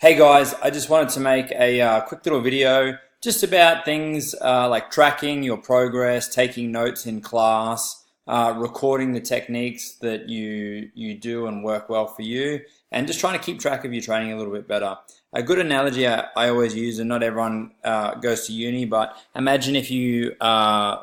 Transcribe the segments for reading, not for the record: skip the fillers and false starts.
Hey guys, I just wanted to make a quick little video just about things like tracking your progress, taking notes in class, recording the techniques that you do and work well for you, and just trying to keep track of your training a little bit better. A good analogy I always use, and not everyone goes to uni, but imagine if you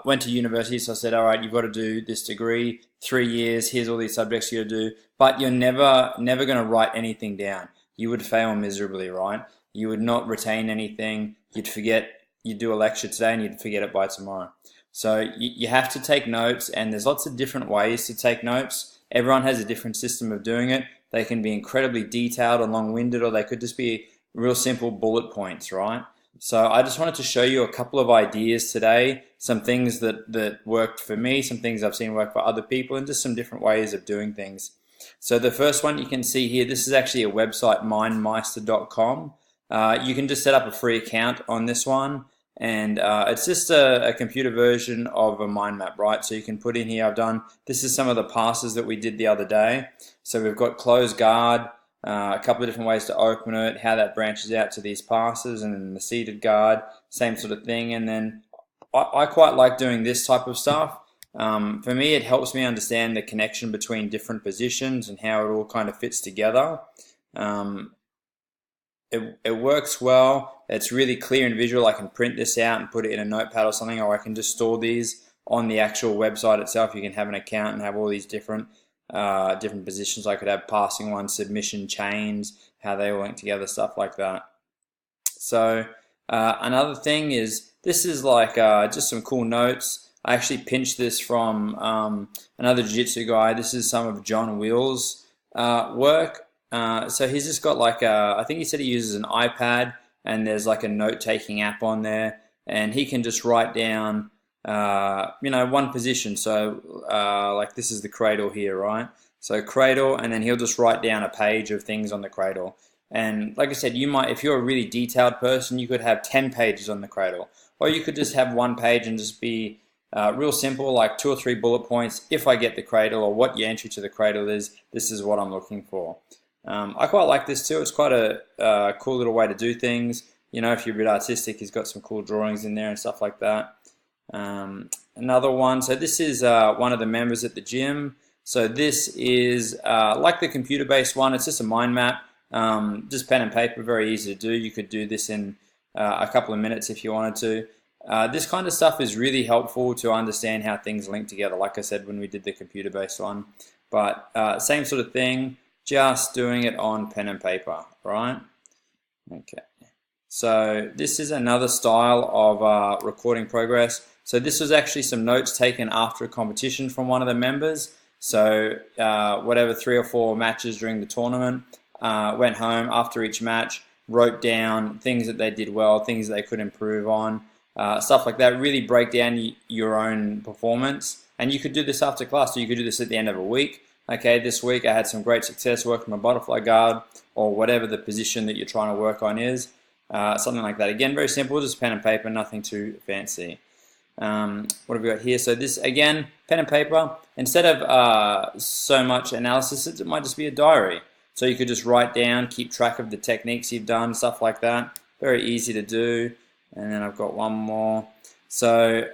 went to university, so I said, all right, you've got to do this degree, 3 years, here's all these subjects you got to do, but you're never going to write anything down. You would fail miserably, right? You would not retain anything. You'd forget, you'd do a lecture today and you'd forget it by tomorrow. So you have to take notes, and there's lots of different ways to take notes. Everyone has a different system of doing it. They can be incredibly detailed and long-winded, or they could just be real simple bullet points, right? So I just wanted to show you a couple of ideas today, some things that worked for me, some things I've seen work for other people, and just some different ways of doing things. So the first one you can see here, this is actually a website, mindmeister.com. You can just set up a free account on this one, and it's just a computer version of a mind map, right? So you can put in here, this is some of the passes that we did the other day. So we've got closed guard, a couple of different ways to open it, how that branches out to these passes, and then the seated guard, same sort of thing. And then I quite like doing this type of stuff. For me, it helps me understand the connection between different positions and how it all kind of fits together. It works well. It's really clear and visual. I can print this out and put it in a notepad or something, or I can just store these on the actual website itself. You can have an account and have all these different positions. I could have passing ones, submission chains, how they all link together, stuff like that. So another thing is, this is like just some cool notes. I actually pinched this from another jiu-jitsu guy. This is some of John Will's work. So he's just got like I think he said he uses an iPad, and there's like a note-taking app on there, and he can just write down one position. So like this is the cradle here, right? So cradle, and then he'll just write down a page of things on the cradle. And like I said, you might, if you're a really detailed person, you could have 10 pages on the cradle, or you could just have one page and just be real simple, like 2 or 3 bullet points. If I get the cradle, or what your entry to the cradle is, this is what I'm looking for. I quite like this too. It's quite a cool little way to do things. You know, if you're a bit artistic, he's got some cool drawings in there and stuff like that. Another one, so this is one of the members at the gym. So this is like the computer-based one. It's just a mind map, just pen and paper, very easy to do. You could do this in a couple of minutes if you wanted to. This kind of stuff is really helpful to understand how things link together, like I said when we did the computer-based one. But same sort of thing, just doing it on pen and paper, right? Okay. So this is another style of recording progress. So this was actually some notes taken after a competition from one of the members. So whatever, 3 or 4 matches during the tournament, went home after each match, wrote down things that they did well, things that they could improve on, stuff like that. Really break down your own performance. And you could do this after class, so you could do this at the end of a week. Okay, this week I had some great success working my butterfly guard, or whatever the position that you're trying to work on is. Something like that. Again, very simple, just pen and paper, nothing too fancy. What have we got here? So this, again, pen and paper. Instead of so much analysis, it might just be a diary. So you could just write down, keep track of the techniques you've done, stuff like that. Very easy to do. And then I've got one more. So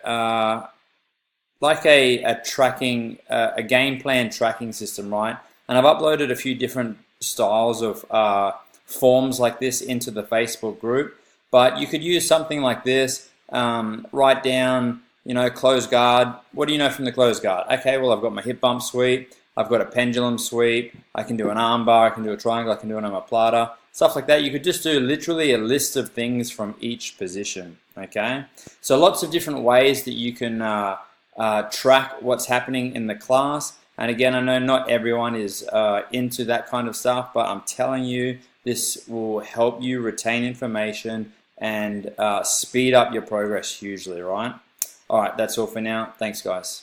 like a tracking, a game plan tracking system, right? And I've uploaded a few different styles of forms like this into the Facebook group. But you could use something like this. Write down, closed guard. What do you know from the closed guard? Okay, well, I've got my hip bump sweep. I've got a pendulum sweep. I can do an arm bar. I can do a triangle. I can do an omoplata. Stuff like that. You could just do literally a list of things from each position. Okay, so lots of different ways that you can track what's happening in the class. And again, I know not everyone is into that kind of stuff, but I'm telling you, this will help you retain information and speed up your progress hugely, right? All right, that's all for now. Thanks, guys.